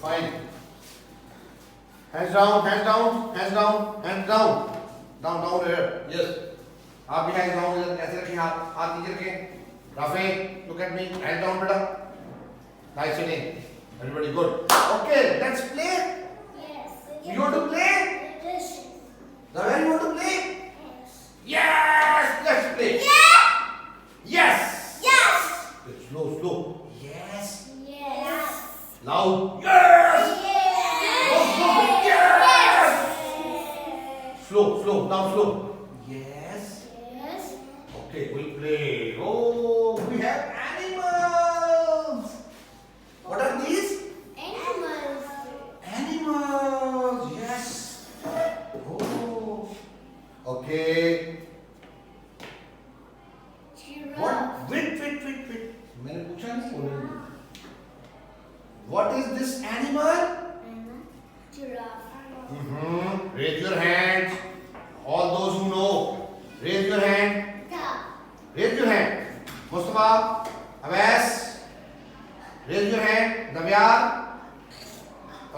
Fine. Hands down, hands down, hands down, hands down. Down, down here. Yes. आप भी hands down इधर ऐसे रखें हाथ नीचे रखें. Rafi, look at me. Hands down बेटा. Nice sitting. Everybody good. Okay, let's play. Yes. You want to play? Yes. Zavya, you want to play? Yes. Yes, let's play. Yeah. Yes. Yes. Slow, slow. Yes. Yes. Loud. Yes. Slow, slow. Now slow. Yes. Yes. Okay, we'll play. Oh, we have animals. What are these? Animals. Animals. Yes. Oh. Okay. Giraffe. What? Wait. मैंने पूछा नहीं बोलेंगे. What is this animal? Giraffe. Raise your hands. All those who know, raise your hand. Duck. Raise your hand. Mustafa, Awais, raise your hand. Davyar.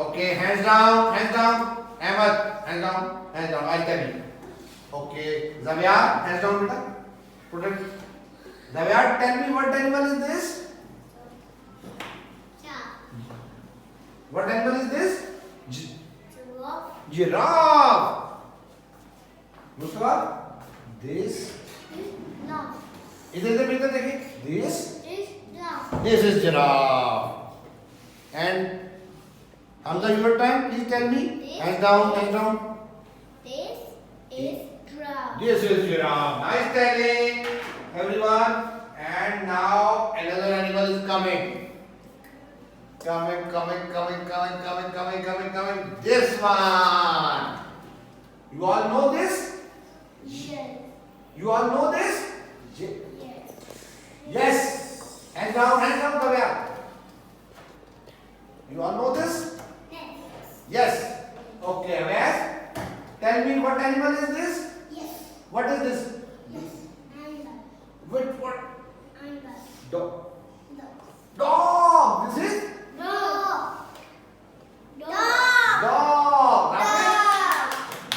Okay, hands down, hands down. Ahmed, hands down, hands down. I'll tell you. Okay, Zavyar, hands down, beta. Put it. Zavyar, tell me what animal is this? Duck. What animal is this? Giraffe. Giraffe. Mustafa, this. No. इधर देखिए. This. This duck. This is giraffe. And Hamza, your turn. Please tell me. This. Hands down, hands down. This is giraffe. This is giraffe. Nice telling, everyone. And now another animal is coming. Coming. This one. You all know this? Yes. You all know this? Yes. Yes. Hands down, Kavya. You all know this? Yes. Yes. Okay, Avas. Tell me what animal is this? Yes. What is this? Yes. And What? and Dog. the Dog. This is dog. dog. Rafi?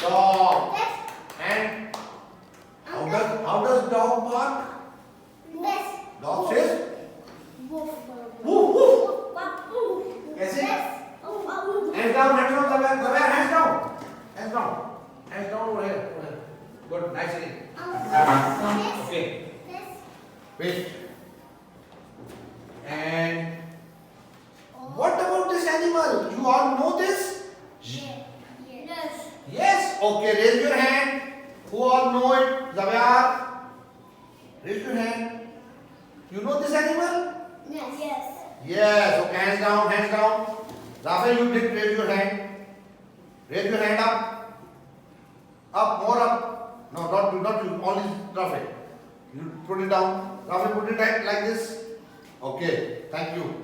Dog. Yes. And how does dog bark? Yes. Dog says Woof. woof woof. Yes. Hands down, Kavya, hands down. Hands down over here. Good, nice sitting. Okay. Wait. And what about this animal? You all know this? Yes. Yes. Okay, raise your hand. Who all know it? Zavyar. Raise your hand. You know this animal? Yes. Yes. Okay, hands down, hands down. Rafi, you did raise your hand. Raise your hand up. Up, more up. No, not you. Only Rafi. You put it down. Rafi, put it like this. Okay, thank you.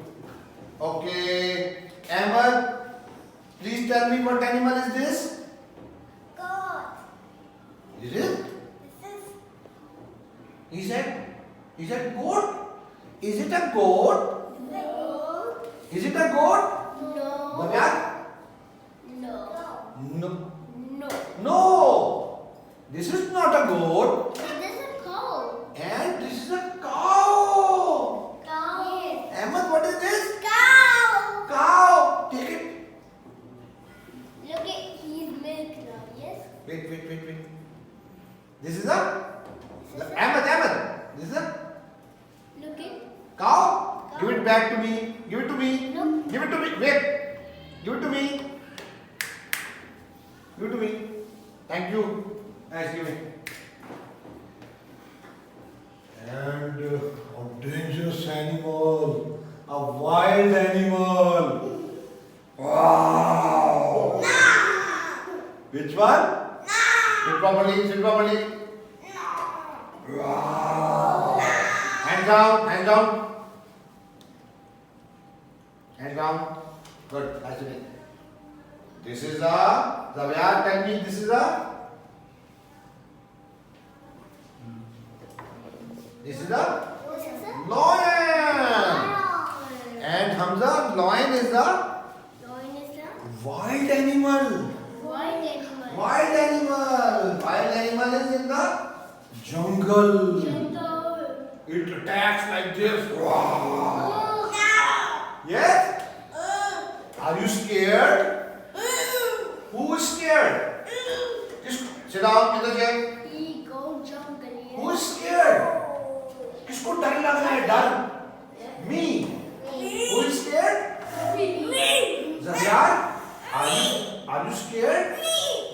Okay, Ahmed, please tell me what animal is this? God. Is it? He said goat? Is it a goat? No. Is it a goat? No. Bhavyar? No. No. No. This is not a goat. It is a cow. And this is a cow. Cow. Ahmed, what is this? Cow. Cow. Take it. Look at his milk now. Yes. Wait. This is a Ahmed. This is a Look at. cow. Give it back to me. Give it to me. No. Give it to me. Wait. Give it to me. Give it to me. Thank you. Nice giving. And a dangerous animal. A wild animal. Wow. Which one? Sit properly. Wow. Hands down. Good. Nice sitting. This is a Zavyar. Tell me, this is a. This is a lion. And Hamza, lion is a Wild animal. Wild animal. Wild animal. Wild animal is in the jungle. Jungle. It attacks like this. Wow. Oh. Yes? Are you scared? Who is scared? Just sit down in the chair. He go jungle. Who is scared? किसको डर लग रहा है? डर? Me. Who is scared? Me. Zaviar? Are you scared?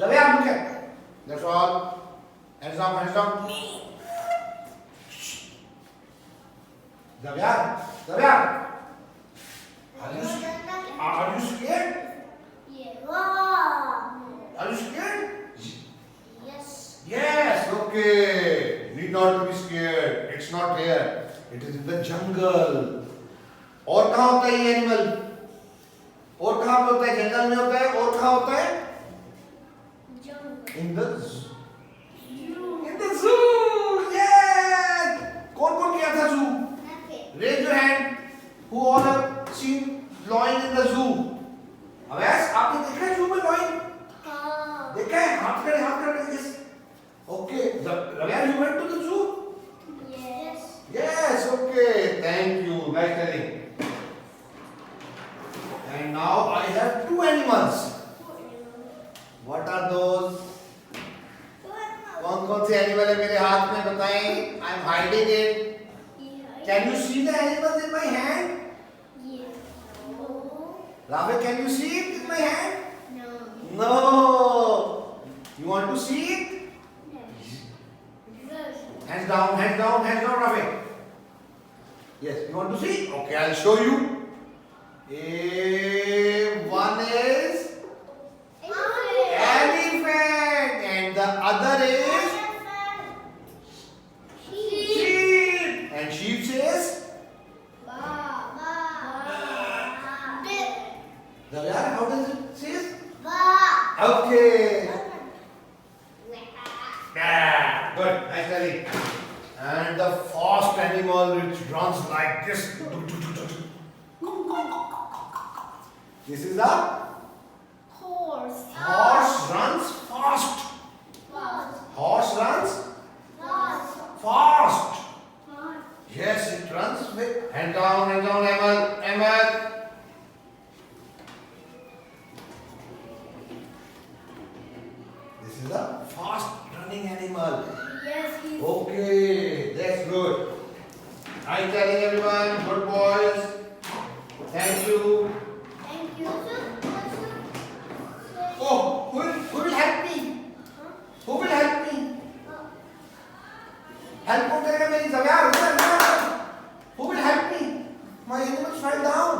Zaviar, look at. That's all. Hands down, hands down. Zaviar. Are you scared? Yeah. Wow. Are you scared? Yes. Yes, okay. Need not to be scared. It's not here. It is in the jungle. और कहाँ होता है ये animal? और कहाँ पे होता है? जंगल में होता है। और कहाँ होता है? Jungle. In the zoo. In the zoo. Yes. कौन-कौन गया था zoo? Raise your hand. Who all have seen lion in the zoo? Awais, आपने देखा है zoo में lion? हाँ. देखा है? हाथ करे yes. Okay. Ravya, you went to the zoo? Yes. Yes, okay. Thank you. Nice telling. And now I have two animals. What are those? कौन-कौन से एनिमल है मेरे हाथ में बताएं? I am hiding it. Can you see the animals in my hand? Yes. Oh. Ravya, can you see it in my hand? No. No. You want to see it? Yes. Hands down, Ravya. Yes, you want to see? Okay, I'll show you. One is elephant and the other is sheep. And sheep says, Zaviyar, how does it say? Okay. Yeah, good, nice telling. And the fast animal which runs like this. This is a Horse. horse runs fast. Horse runs fast. Yes, it runs with hand down, Emil. This is a fast running animal. Yes, he's Okay, that's good. I'm telling everyone, good boys. Thank you. Thank you. Oh, who will help me? Who will help me? Help कौन करेगा मेरी ज़बियार? Who will help me? My animals fell down.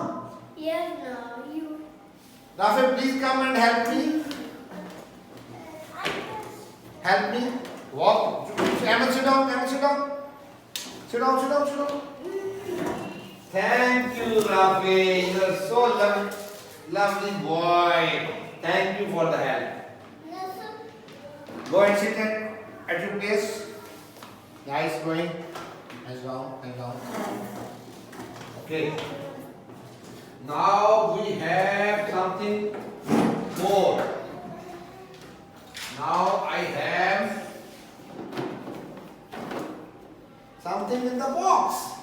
Yes, no, you. Rafi, please come and help me. Help me. Walk. Emil, sit down. Sit down. Thank you, Rafi. You are so lovely boy. Thank you for the help. Go and sit at your place. Nice going. Hands down. Okay. Now we have something more. Now I have something in the box.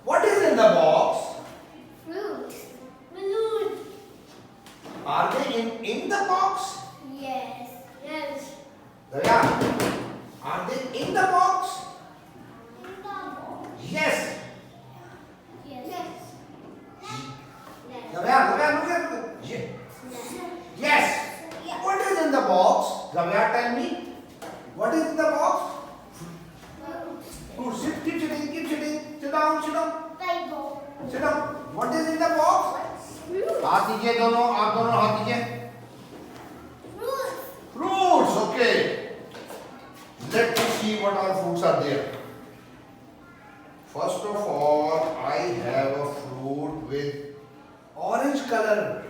What is in the box? Fruit. Balloon. Are they in the box? Yes. Yeah. Are they in the box? Yes. Zavia, look at it. Yes. What is in the box? Zavia, tell me. What is in the box? Fruit. Keep sitting. Sit down. Sit down. What is in the box? हाथ दीजिए दोनों, आप दोनों हाथ दीजिए. Fruits, okay. Let me see what all fruits are there. First of all, I have a fruit with orange color.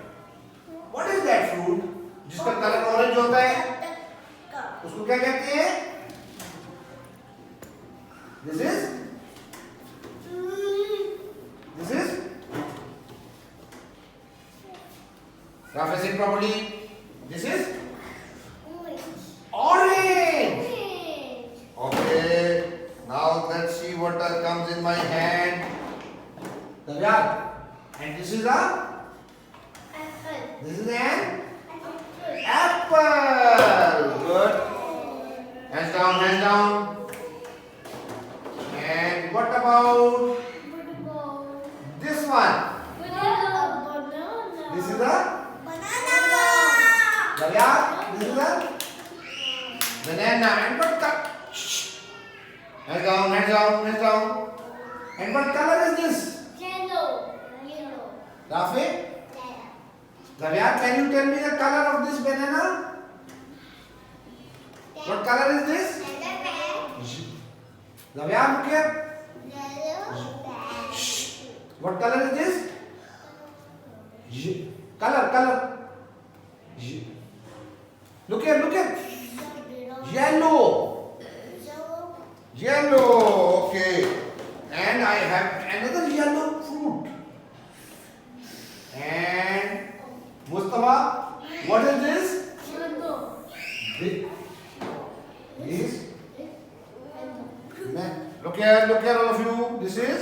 What is that fruit? जिसका colour orange होता है, उसको क्या कहते हैं? This is Rafa, sit properly. This is Orange. orange. Orange. Okay. Now let's see what comes in my hand. Davya. And this is a. Apple. This is an Apple. apple. Good. Hands down. Hands down. And what about this one? Banana. This is a. Banana. Davya. This is a. Banana. And what color? Hands down. Hands down. Hands down. And what color is this? Yellow. Yellow. Rafi? Davya, can you tell me the color of this banana? What color is this? Davya, look here. What color is this? Color, color. Look here, look here. Yellow. Yellow, okay. And I have another yellow fruit. And Mustafa, what is this? This? Look here, all of you. This is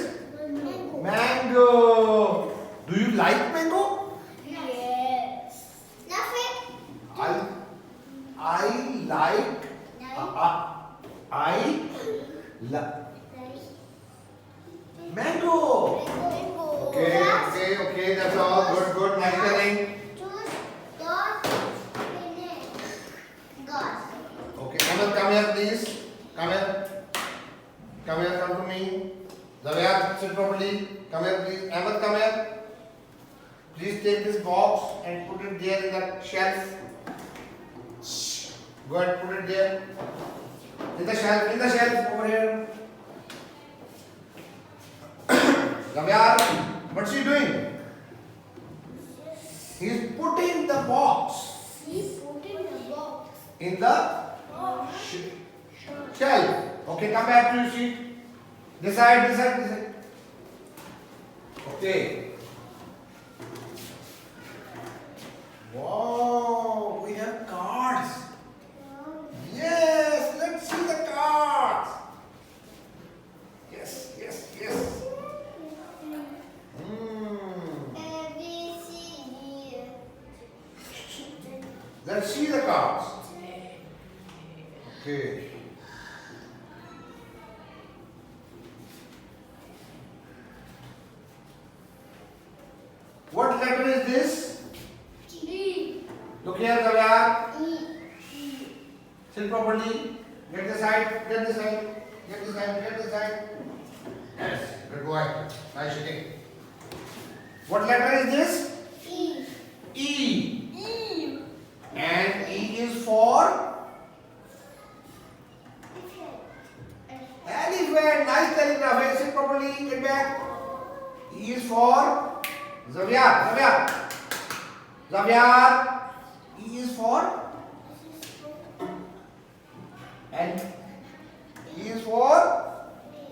mango. Do you like mango? Yes. I like. I like mango. Okay. That's all. Good. Nice telling. Okay, Ahmed, come here, please. Come here. Come to me. Zavia, sit properly. Come here, please. Ahmed, come here. Please take this box and put it there in the shelf. Go ahead, put it there. In the shelf over here. Zavia, what's he doing? He's putting the box in the shelf. Okay, come back to your seat. This side. Okay. Wow, we have cards. Yes, let's see the cards. Yes. Let's see the cards. Okay. What letter is this? Look here, Zavia. Sit properly. Get this side. Yes, good boy. Nice shaking. What letter is this? E. And E is for elephant. Nice telling, Rafi. Sit properly. Get back. E is for Zavia. E is for and E is for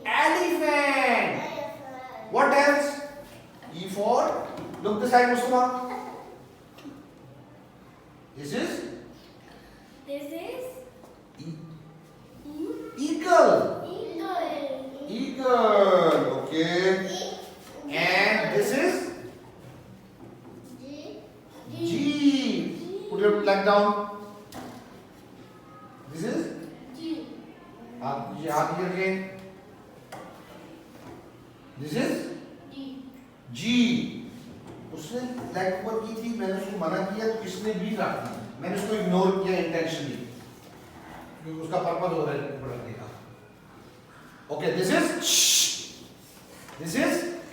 elephant. What else? E for, look this side, Mustafa. This is eagle. Okay. And this is G. Put your leg down. This is हाथ here again. This is G. उसने leg ऊपर की थी, मैंने उसको मना किया तो इसने भी रख दी. मैंने उसको इग्नोर किया इंटेंशनली क्योंकि उसका पर्पस हो रहा है ऊपर रखने का. Okay, this is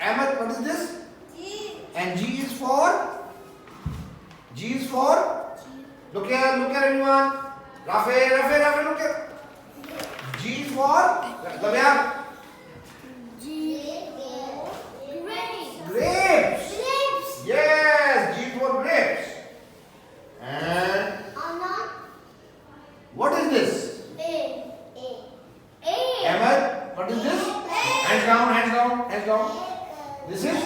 Ahmed. What is this? And G is for look here everyone. Rafe, look here. G is for Zavia. Grapes. Yes, G is for grapes. And what is this? Ahmed, what is this? Hands down. This is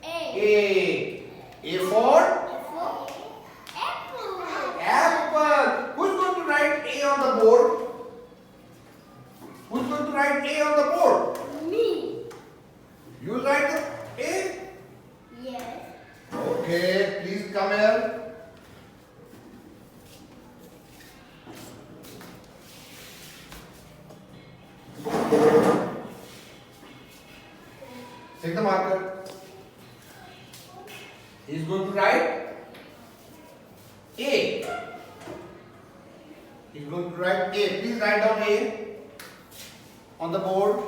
A. A for Okay, please come here. Take the marker. He is going to write A. He is going to write A. Please write down A on the board.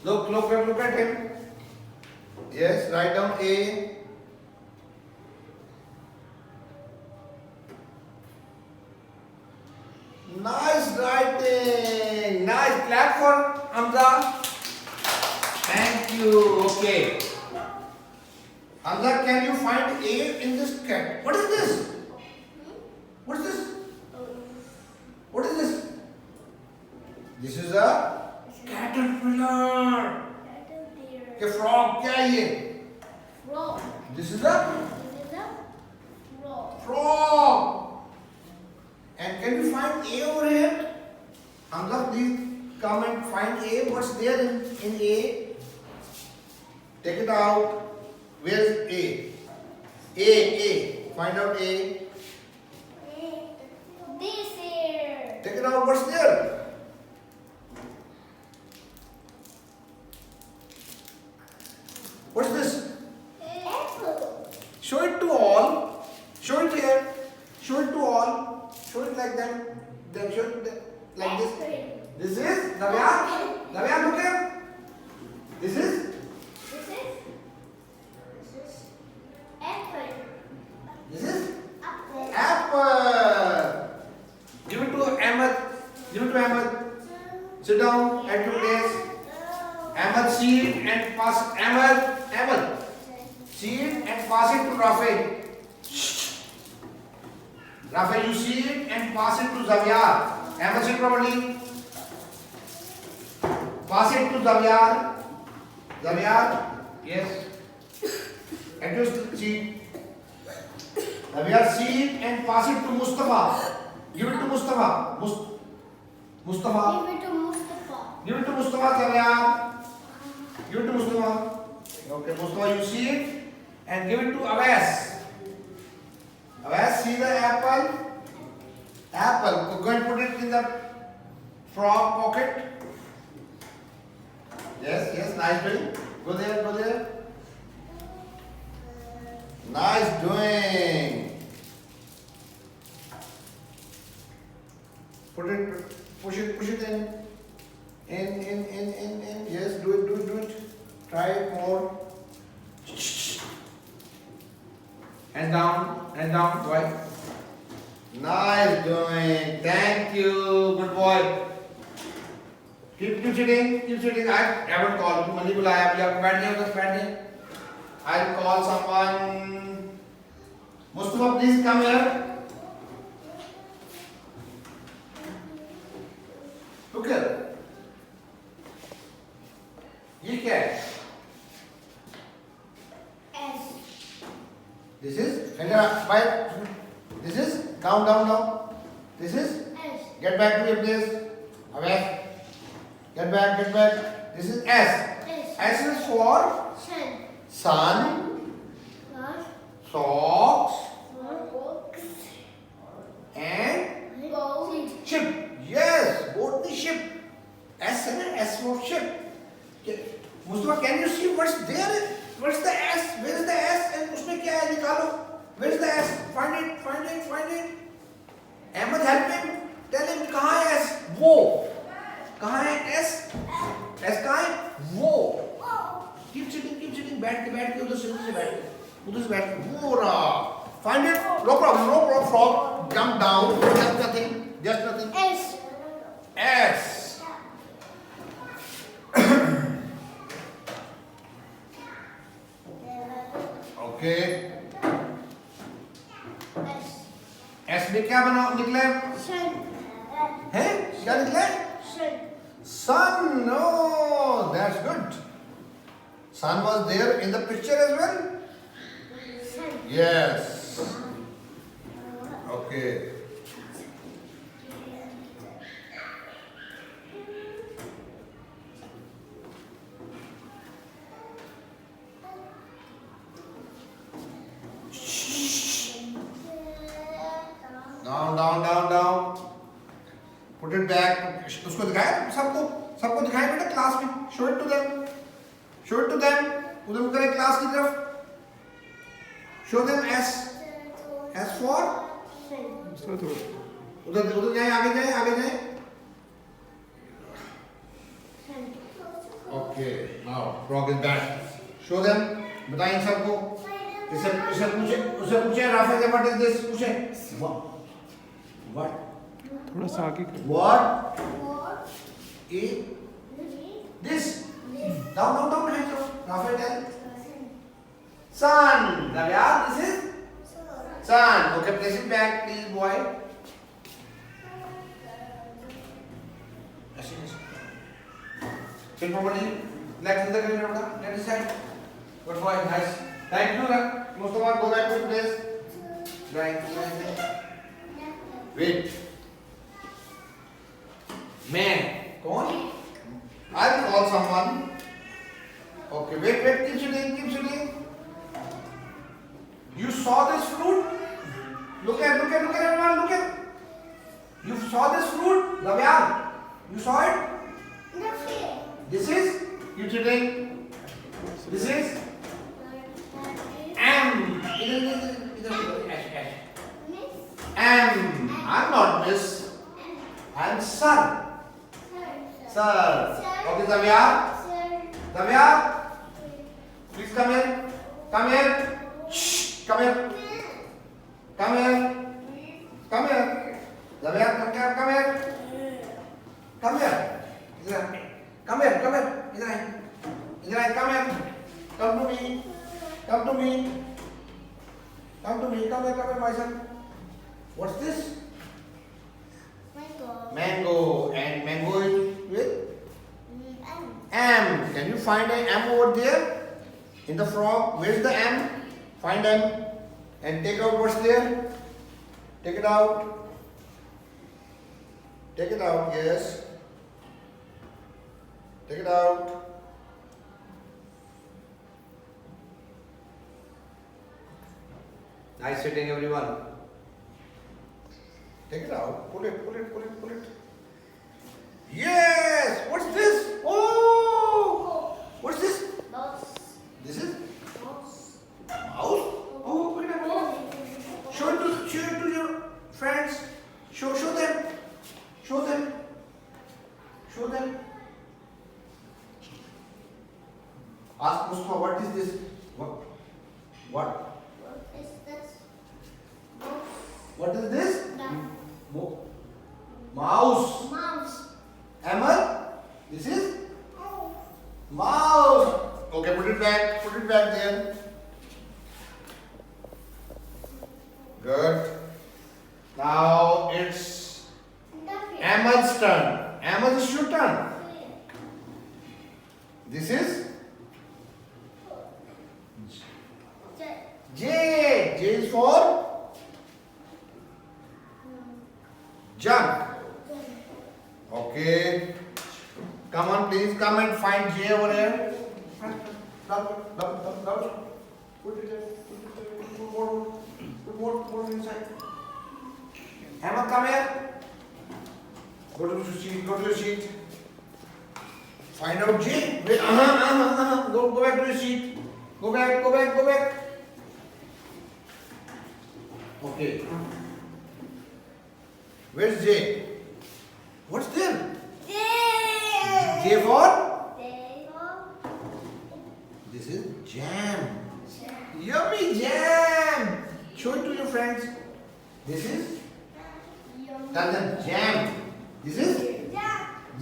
Look at him. Yes, write down A. Nice writing. Nice. Clap for Hamza. Thank you. Okay. Hamza, can you find A in this cat? What is this? What is this? What is this? This is a caterpillar. क्या frog क्या है ये? Frog. This is a This is a frog. frog. And can you find A over here? Hamza, please come and find A. What's there in A? Take it out. Where's A? A. Find out A. This here. Take it out. What's there? What's this? Apple. Show it to all. Show it here. Show it to all. Show it like that. Then show it like this. Apple. This is Navya. Navya, look here. This is This is apple. this is Apple. apple. Give it to Ahmed. Give it to Ahmed. Sit down at your place. Ahmed, see it and pass. Ahmed, see it and pass it to Rafael. Rafael, you see it and pass it to Xavier. Ahmed, sit properly. Pass it to Xavier. Xavier, yes. At your seat. Xavier, see it and pass it to Mustafa. Give it to Mustafa. Mustafa. Give it to Mustafa. Give it to Mustafa, Xavier. Give it to Mustafa. Okay, Mustafa, you see it and give it to Awais. Awais, see the apple? Apple. Go and put it in the frog pocket. Yes, nice doing. Go there. Nice doing. Push it in. In. Yes, do it. Try it more. Hand down, boy. Nice doing. Thank you, good boy. Keep sitting. I haven't called you. Money बुलाया अभी आप बैठ जाओ. I'll call someone. Mustafa, please come here. Look here. ये क्या है? S. This is This is down. This is S. get back to your place. Away. Get back. This is S. S. S is for sun, socks, Books. and Boat. ship. Yes, boat the ship. S for ship. Mustafa, can you see what's there? What's the S? Where is the S? And उसमें क्या है? निकालो. Where is the S? Find it. Ahmed, help him. Tell him कहाँ है S? वो. कहाँ है S? S कहाँ है? वो. Keep sitting. बैठ के उधर से बैठ के. वो रहा. Find it. No problem. Frog. Jump down. Just nothing. S. Okay. S में क्या निकला है? क्या निकला है? Sun. No, that's good. Sun was there in the picture as well. Yes. Okay. Down, down, down, down. Put it back. उसको दिखाया सबको दिखाया बेटा क्लास में. Show it to them. Show it to them. उधर करें क्लास की तरफ. Show them S. S for. उधर जाए आगे जाए. Okay. Now frog is back. Show them. बताएं सबको. उसे पूछे राफेल से what is this पूछे. What? थोड़ा सा आगे What is this? Down, hands down. Rafael, tell. Sun. Navya, this is sun. Okay, place it back, please, boy. Sit properly. Legs in the ground. Let it side. Good boy, nice. Thank you. Mustafa, go back to your place. Right. Wait. Man. कौन? I'll call someone. Okay, wait, keep sitting. You saw this fruit? Look at everyone, look at. You saw this fruit? Lavya, you saw it? This is, you sitting. This is M. M. I'm not Miss. I'm Sir. Sir. Okay, Zavia, please come here. Shh, come here. Zavia, come here. Come here. Idhar, come here. Come to me. Come here, my son. What's this? Mango. And mango is with? M. Can you find an M over there? In the frog? Where's the M? Find M. And take out what's there. Take it out. Yes. Take it out. Nice sitting, everyone. Take it out. Pull it. Yes! What's this? Oh! What's this? This is mouse. Oh, put it up. Show it to your friends. Show them. Ask Mustafa, what is this? What? What is this? Mouse. Hammer? This is? Mouse. Okay, put it back there. Good. Now it's Ahmed's turn. Ahmed, it's your turn. This is J. J is for jump. Okay. Come on, please. Come and find J over here. Put it there. Put more inside. Hammer, come here. Go to your seat. Find out J. Wait, Go back to your seat. Go back. Okay. Where's J? What's there? J for? This is jam. Yummy jam. Show it to your friends. This is? Tell them jam. This is?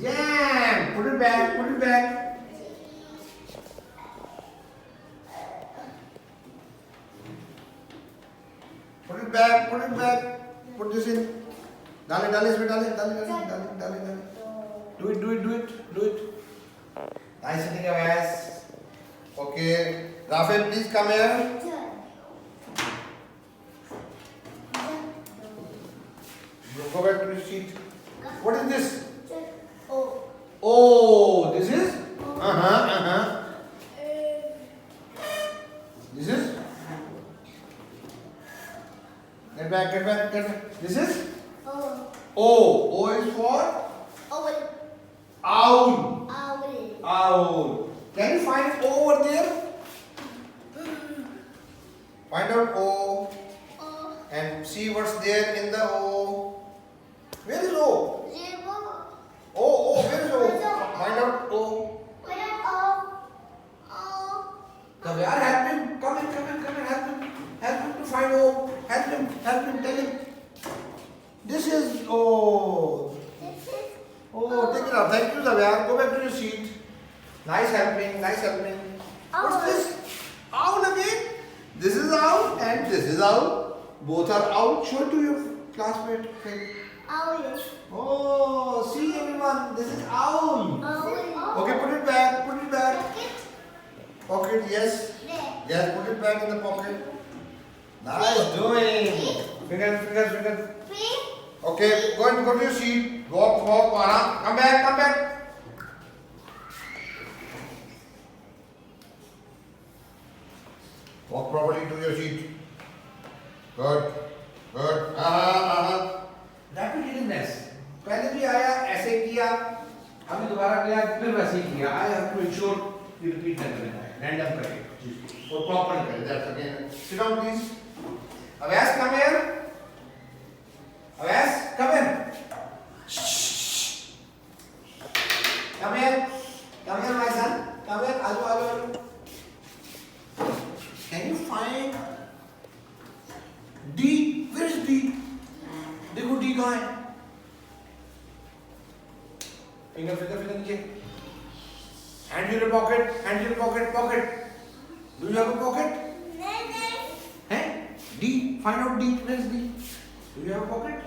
Jam. Put it back. Put it back. Put this in. Dale. Do it. Nice sitting your ass. Okay. Rafael, please come here. Go back to your seat. What is this? Oh, this is? This is? Get back, get back, get back. This is Oh. O. O is for Owl. owl. Owl. Owl. Can you find O over there? Find out O Oh. and see what's there in the O. Where is O? Zebra. O, where is O? Find out O. Where? Oh. Oh. Kavyar, help him. Come in, help him. Help him to find O. Help him, tell him. This is O. This is. Oh, take it out. Thank you, Kavyar. Go back to your seat. Nice helping. What's this? Owl again? This is owl and this is owl. Both are owl. Show it to your classmate. Okay. Owl. Oh, see everyone. This is owl. Owl. Okay, put it back. Pocket. Pocket, yes. There. Yes, put it back in the pocket. Nice doing. Fingers. Three. Okay, go to your seat. Walk, Anna. Come back. Walk properly to your seat. Good. Repetitiveness. पहले भी आया ऐसे किया अभी दोबारा किया फिर वैसे ही किया आई हैव टू इंश्योर कि रिपीट न करें रैंडम करें So properly correct. That's again. Sit down, please. Avas, come here. Avas, come here. Come here, my son. Come here. Alo. Can you find D? Where is D? देखो D कहाँ है? Finger नीचे. Hand in your pocket. Do you have a pocket? Hey, D. Find out D. Where is D? Do you have a pocket?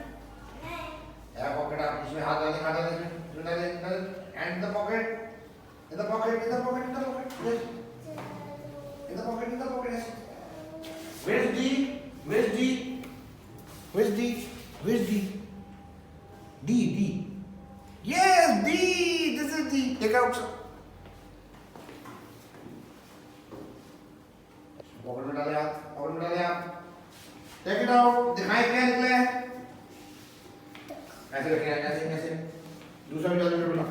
Yeah, pocket. आप इसमें हाथ डालें इसमें डालें. And in the pocket. Yes. In the pocket. Yes. Where is D? D. Yes, D. This is D. Take out, sir. Pocket में डाले आप. Take it out. दिखाएं क्या निकला है? ऐसे रखें, ऐसे. दूसरा भी डाल दो बेटा.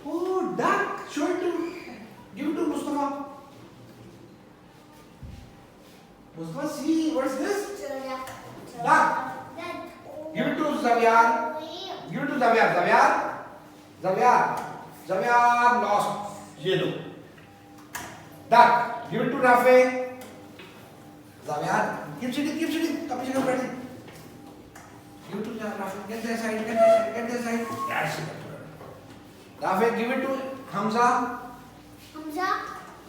Oh, duck. Show it to. Give it to Mustafa. Mustafa, see what's this? Duck. Give it to Xavier. Xavier lost. Yellow. Duck. Give it to Rafe. Xavier. Keep sitting. Come here, buddy. Give it to Rafe. Get their side. That's it. Rafe, give it to Hamza.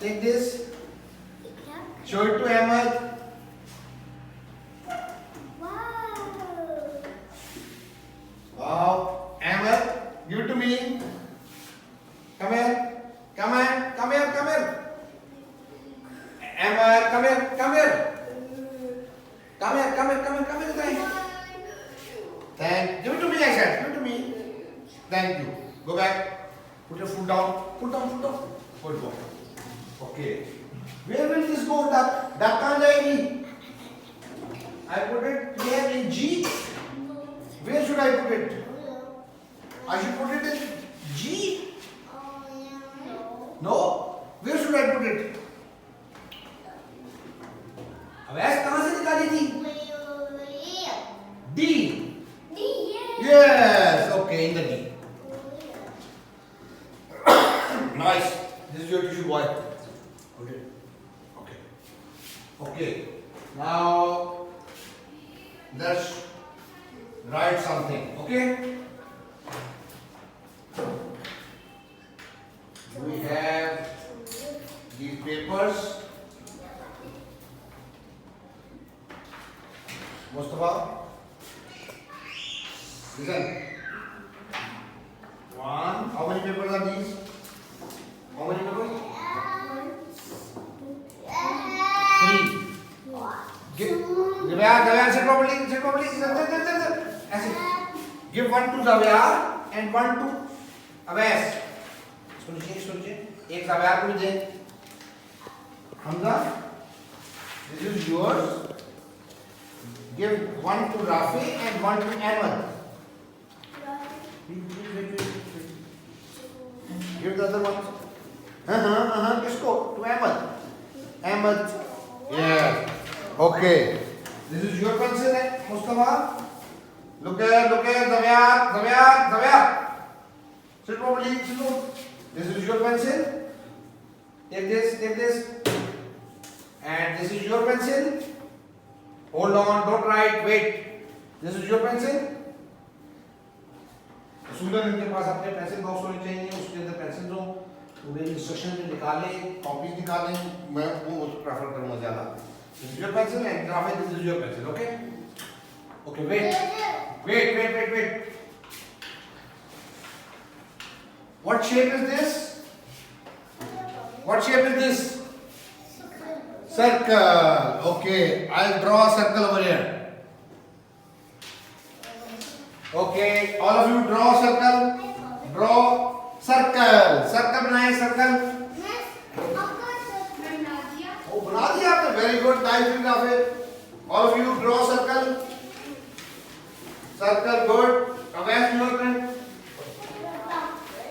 Take this. Show it to Ahmed. Wow. Ahmed, give it to me. Come here. Ahmed, come here. Give it to me, I said. Give it to me. Thank you. Go back. Put your foot down. Put down. Good boy. Okay. Where will this go, duck? Duck can't lie. I put it here in G. Where should I put it? I should put it in G. No. Where should I put it? Awais कहाँ से निकाली थी? D. Yes. Okay, in the D. Nice. This is your tissue, boy. Okay. Now let's write something. Okay. We have these papers. Mustafa, listen. One. How many papers are these? How many papers? Three. Xavier, sit properly. Sit. Give one to Xavier and one to Avais. सुनिए. एक Xavier को भी दे. Hamza, this is yours. Give one to Rafi and one to Ahmed. Give the other ones. Kisko? To Ahmed. Ahmed. Yeah. Okay. This is your pencil, Mustafa. Look here, Zaviyat. Sit properly, sit down. This is your pencil. Take this. And this is your pencil. Hold on, don't write, wait. This is your pencil. Student इनके पास अपने pencil box होने चाहिए, उसके अंदर pencil दो, पूरे instruction में निकालें, कॉपीज निकालें, मैं वो प्रेफर करूंगा ज्यादा. This is your pencil and Rafi, this is your pencil, okay? Okay, wait. What shape is this? What shape is this? Circle. Okay, I'll draw a circle over here. Okay, all of you draw a circle. Draw circle. Circle बनाए circle. Oh, बना दिया आपने. Very good. Nice, Rafi. All of you draw a circle. Circle, good. Away your friend.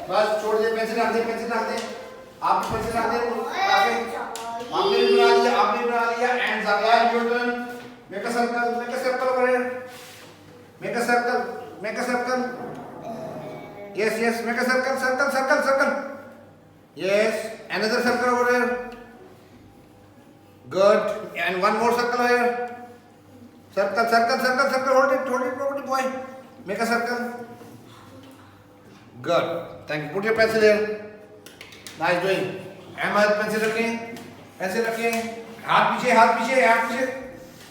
बस छोड़ दे. Pencil रख दे. आप pencil रख दे. Rafi. आपने भी बना लिया. And Zaviyat, your turn. Make a circle over here. Make a circle. Yes, make a circle. Yes, another circle over here. Good. And one more circle here. Circle. Hold it properly, boy. Make a circle. Good. Thank you. Put your pencil here. Nice doing. Ahmed, pencil रखें. हाथ पीछे.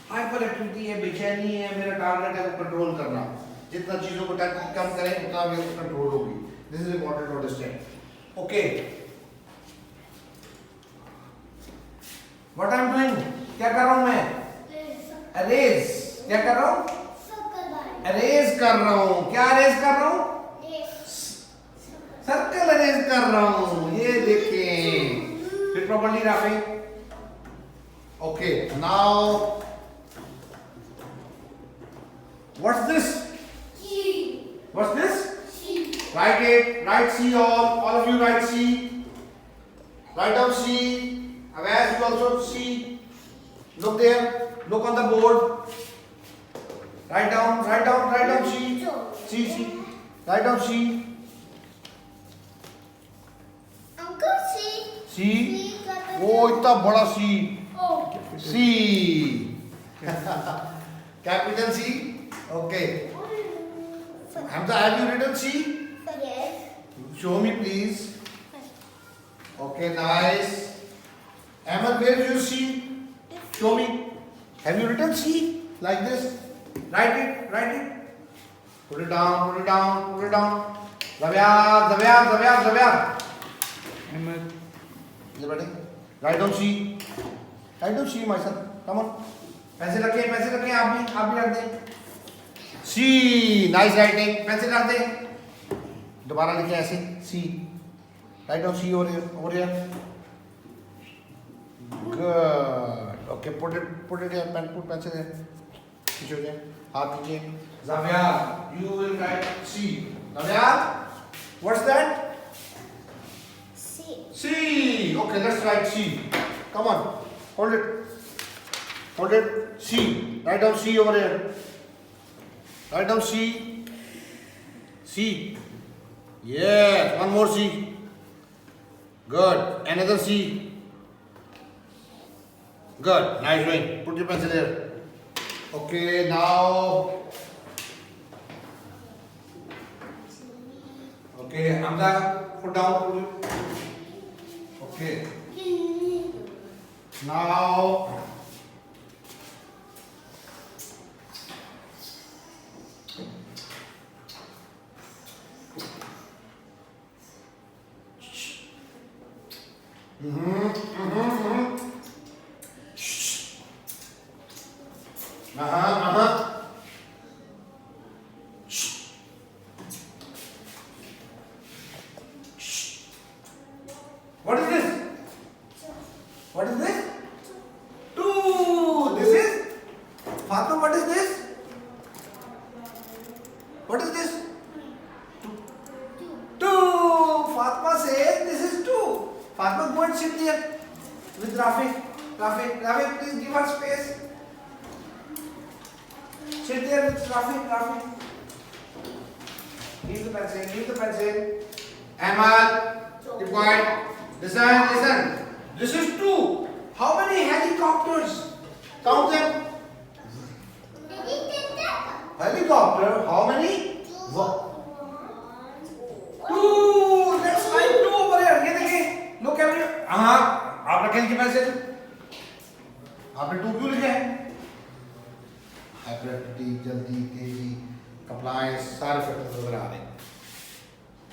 Hyper activity है, बेचैनी है, मेरा target है वो control करना. जितना चीजों को कम करें उतना मेरे को कंट्रोल होगी. This is important to understand. Okay, what I am doing? क्या कर रहा हूं मैं? अरेज. क्या कर रहा हूं? अरेज कर रहा हूं. क्या अरेज कर रहा हूं? सर्कल अरेज कर रहा हूं. ये देखें. फिर properly Rafi. Okay, now what's this? What's this? Write it. Write C. All of you write C. Write down C. Awaz, you also C. Look there. Look on the board. Write down C. C. Write down C. Uncle C. C. Oh, इतना बड़ा C. C. Capital C. Okay. Hamza, have you written C? Yes. Show me, please. Okay, nice. Ahmed, where is your C? Show me. Have you written C? Like this? Write it. Put it down. Zaviyat. Ahmed. Is it ready? Write down C, my son. Come on. Pencil रखें. आप भी रख दें. C. Nice writing. Pencil रख दें. दोबारा लिखें ऐसे. C. Write down C over here. Good. Okay, put it here. Put pencil here. पीछे हो जाए. हाथ पीछे. Zaviyat, you will write C. Zaviyat, what's that? C. C. Okay, let's write C. Come on. Hold it. C. Write down C over here. Write down C. Yes. One more C. Good. Another C. Good. Nice doing. Put your pencil here. Okay. Now. Okay. Hamza, put down. Okay. Now. What is this? Two. This is Fatima. What is this? sit there with Rafi. Leave the pencil. Ahmad, keep quiet. Listen. This is 2. How many helicopters? Count them. Helicopter, how many? 2. Let's find 2 over here. ये देखिए. Look everyone. हाँ. आप रखें इनके pencil. आपने 2 क्यों लिखे हैं? Hyperactivity, जल्दी, तेजी, compliance, सारे फैक्टर्स नजर आ रहे हैं.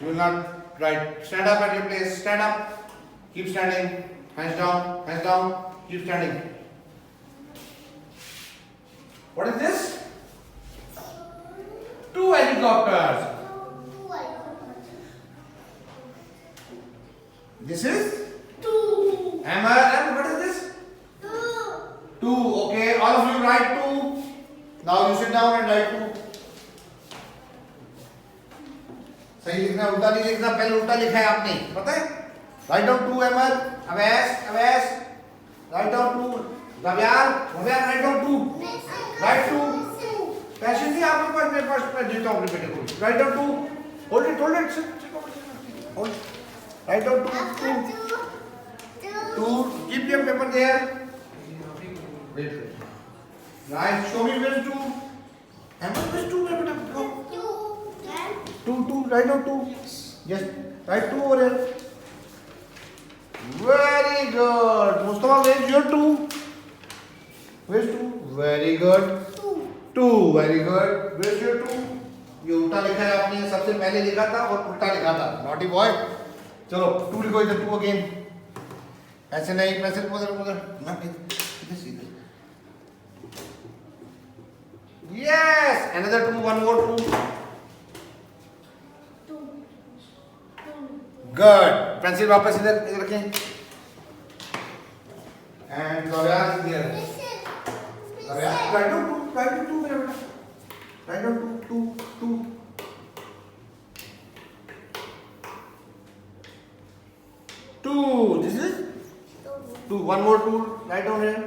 You will not write. Stand up at your place. Stand up. Keep standing. Hands down. Keep standing. What is this? 2 helicopters. This is hammer. And what is this? 2. Okay. All of you write 2. Now you sit down and write 2. सही लिखना, उल्टा नहीं लिखना. पहले उल्टा लिखा है आपने, पता है? Write down 2 ml. Awais. Write down 2. Gavyal, write down 2. Write 2. Passion नहीं आपके पास, मेरे पास मैं देता हूँ अपने बेटे को. Write down 2. Hold it. Sit. Hold. Write down 2. 2. Keep your paper there. Wait. Right. Show me where is 2. Emma, where is 2? बेटा, go. 2. Write down 2. Yes. Write 2 over here. Very good. Mustafa, where is your 2? Where is 2? Very good. 2. Very good. Where is your 2? ये उल्टा लिखा है आपने, सबसे पहले लिखा था और उल्टा लिखा था. Naughty boy. चलो 2 लिखो इधर. 2 again. ऐसे नहीं, पेंसिल उधर ना, इधर सीधे. Yes. Another 2. One more 2. Good. Pencil वापस इधर रखें. And Gavyal is there. Gavyal, write down 2 मेरा बेटा. Write down 2. 2. This is 2. One more 2. Write down here.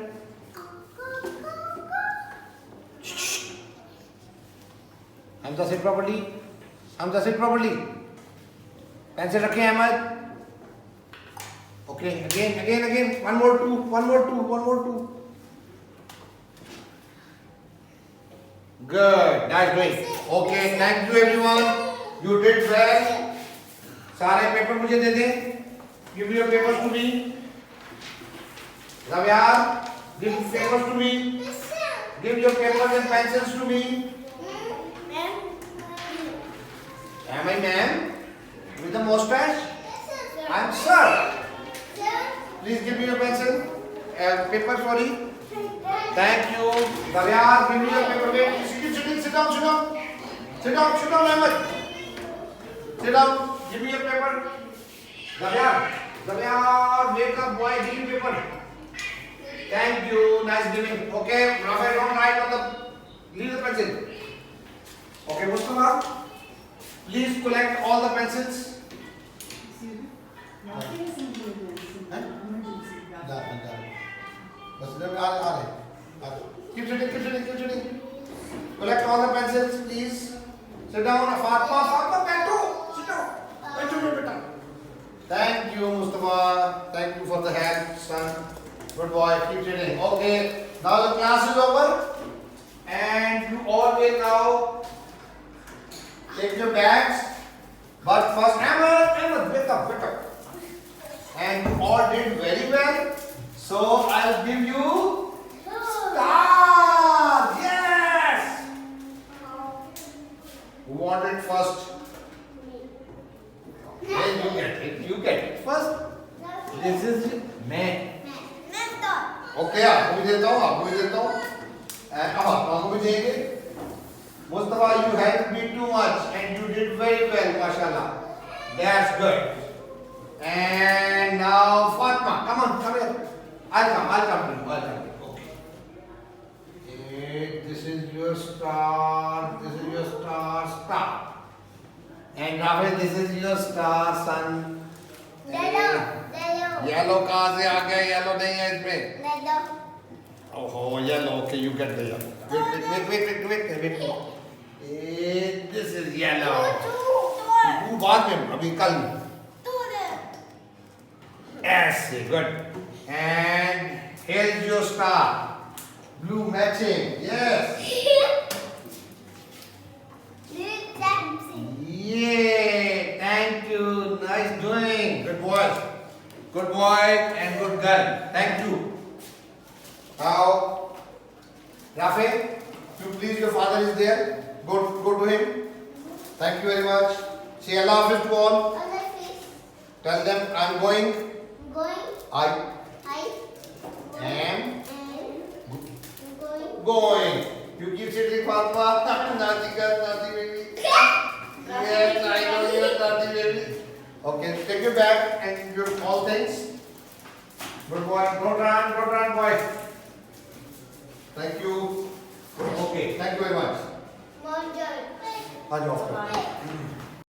Hamza, sit properly. Pencil रखें Ahmad. Okay, again. One more 2. Good, nice doing. Okay, thank you everyone. You did well. सारे paper मुझे दे दें. Give your papers to me. Gavyal, give papers to me. Give your papers and pencils to me. Am I ma'am? With the mustache? I'm sir. Please give me your pencil. Paper, sorry. Thank you. Gavyal, give me your paper. Wait, sit down, Ahmed. Sit down. Give me your paper. Gavyal, wake up, boy. Give me paper. Thank you. Nice giving. Okay, Rafael, don't write on the. Leave the pencil. Okay, Mustafa. Please collect all the pencils. Keep sitting. Collect all the pencils, please. Sit down, Fatma, sit down. Thank you, Mustafa. Thank you for the help, son. Good boy. Keep sitting. Okay. Now the class is over, and you all will now take your bags. But first, Ahmed, wake up. And you all did very well. So I'll give you stars. Yes. Who wanted first? Then you get it first. This is man. Okay, आपको भी देता हूँ. अब आपको भी देंगे. Mustafa, you helped me too much and you did very well, mashallah. That's good. And now Fatma, come here. I'll come to you. Okay. This is your star. And Rafael, this is your star, son. Yellow. Yellow कहाँ से आ गया? Yellow नहीं है इसमें. Oh, yellow. Okay, you get the yellow. Wait. This is yellow. तू बाद में अभी कल. Yes, good. And here's your star. Blue matching. Yes. Yay! Thank you. Nice doing. Good boy. Good boy and good girl. Thank you. Now, Rafe, you please, your father is there. Go to him. Thank you very much. Say Allah Hafiz to all. Tell them I'm going. I am going. You keep sitting, Papa. Nati baby. Yes, I know you are Nati baby. Okay, take your bag and your small things. Good boy. Go run, boy. Thank you. Okay, thank you very much. आ जाओ